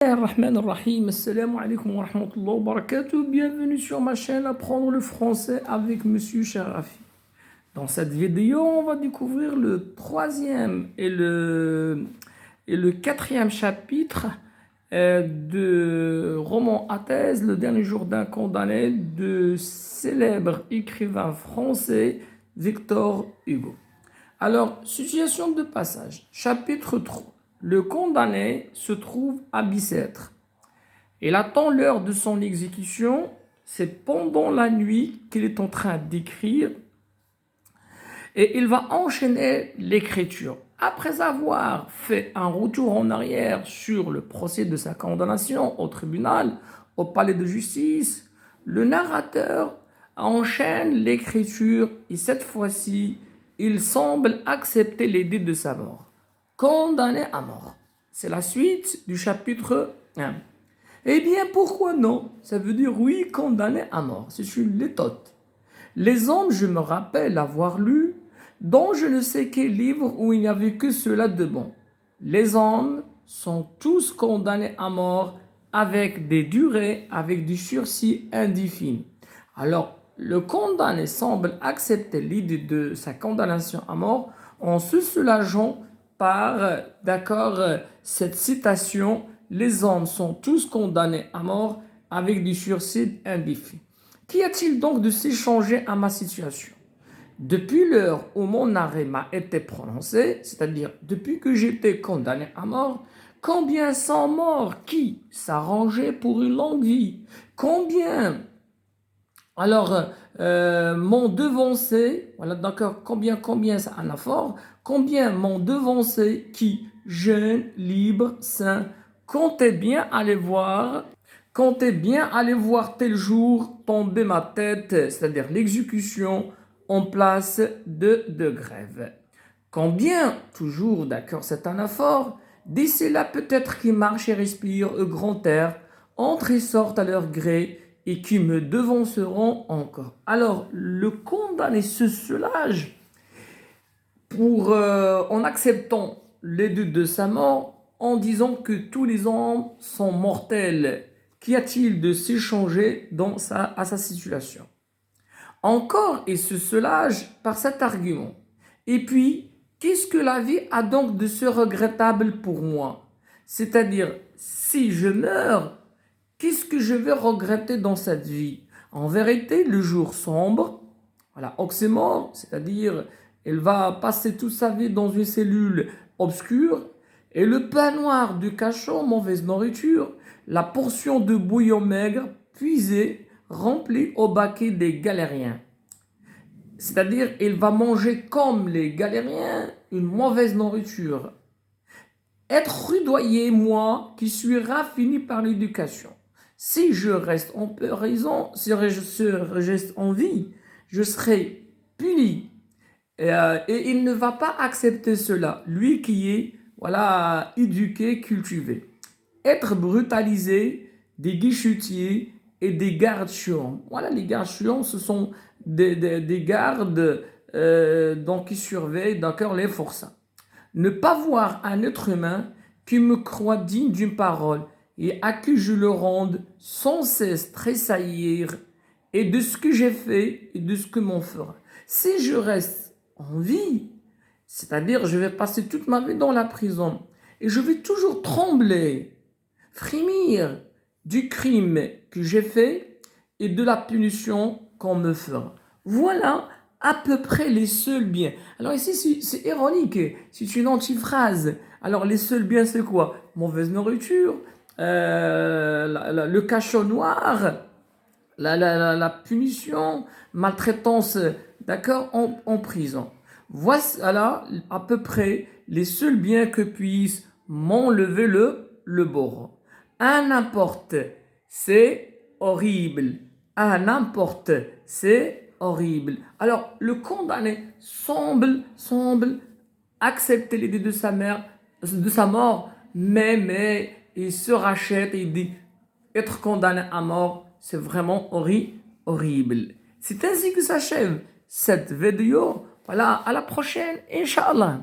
Rahman Rahim, Assalamu alaikum wa rahmatullahi wa barakatuh. Bienvenue sur ma chaîne Apprendre le français avec Monsieur Sharafi. Dans cette vidéo, on va découvrir le troisième et le quatrième chapitre de roman à thèse, Le dernier jour d'un condamné, de célèbre écrivain français Victor Hugo. Alors, situation de passage, chapitre 3. Le condamné se trouve à Bicêtre. Il attend l'heure de son exécution. C'est pendant la nuit qu'il est en train d'écrire. Et il va enchaîner l'écriture. Après avoir fait un retour en arrière sur le procès de sa condamnation au tribunal, au palais de justice, le narrateur enchaîne l'écriture et cette fois-ci, il semble accepter l'idée de sa mort. Condamné à mort. C'est la suite du chapitre 1. Eh bien, pourquoi non? Ça veut dire oui, condamné à mort. C'est une méthode. Les hommes, je me rappelle avoir lu dans je ne sais quel livre où il n'y avait que cela de bon. Les hommes sont tous condamnés à mort avec des durées, avec du sursis indéfini. Alors, le condamné semble accepter l'idée de sa condamnation à mort en se soulageant par, cette citation, les hommes sont tous condamnés à mort avec du sursis indéfini. Qu'y a-t-il donc de si changé à ma situation? Depuis l'heure où mon arrêt m'a été prononcé, c'est-à-dire depuis que j'étais condamné à mort, combien sont morts qui s'arrangeaient pour une longue vie? Combien m'ont devancé, voilà, d'accord, combien c'est un effort, combien m'ont devancé qui, jeunes, libres, sains, comptaient bien aller voir tel jour tomber ma tête, c'est-à-dire l'exécution en place de grève. Combien, toujours, d'accord, c'est un effort, d'ici là peut-être qui marchent et respirent au grand air, entrent et sortent à leur gré, et qui me devanceront encore. Alors, le condamné se soulage en acceptant les deux de sa mort, en disant que tous les hommes sont mortels. Qu'y a-t-il de s'échanger à sa situation? Encore, il se soulage par cet argument. Et puis, qu'est-ce que la vie a donc de ce regrettable pour moi? C'est-à-dire, si je meurs, qu'est-ce que je vais regretter dans cette vie? En vérité, le jour sombre, voilà, oxymore, c'est-à-dire, elle va passer toute sa vie dans une cellule obscure, et le pain noir du cachot, mauvaise nourriture, la portion de bouillon maigre, puisée, remplie au baquet des galériens. C'est-à-dire, il va manger comme les galériens une mauvaise nourriture. Être rudoyé, moi, qui suis raffiné par l'éducation. Si je reste en prison, si je reste en vie, je serai puni. Et il ne va pas accepter cela. Lui qui est, voilà, éduqué, cultivé. Être brutalisé, des guichetiers et des gardes-chiens. Voilà, les gardes-chiens, ce sont des gardes donc qui surveillent, d'accord, les forçats. Ne pas voir un être humain qui me croit digne d'une parole et à qui je le rende sans cesse tressaillir et de ce que j'ai fait et de ce que m'on fera. Si je reste en vie, c'est-à-dire je vais passer toute ma vie dans la prison et je vais toujours trembler, frémir du crime que j'ai fait et de la punition qu'on me fera. Voilà à peu près les seuls biens. Alors ici, c'est ironique, c'est une antiphrase. Alors les seuls biens, c'est quoi? Mauvaise nourriture, le cachot noir, la punition, maltraitance, d'accord, en prison. Voilà à peu près les seuls biens que puisse m'enlever le bourreau. À n'importe, c'est horrible. À n'importe, c'est horrible. Alors, le condamné semble accepter l'idée de sa mort, mais il se rachète et il dit être condamné à mort, c'est vraiment horrible. C'est ainsi que s'achève cette vidéo. Voilà, à la prochaine, Inch'Allah.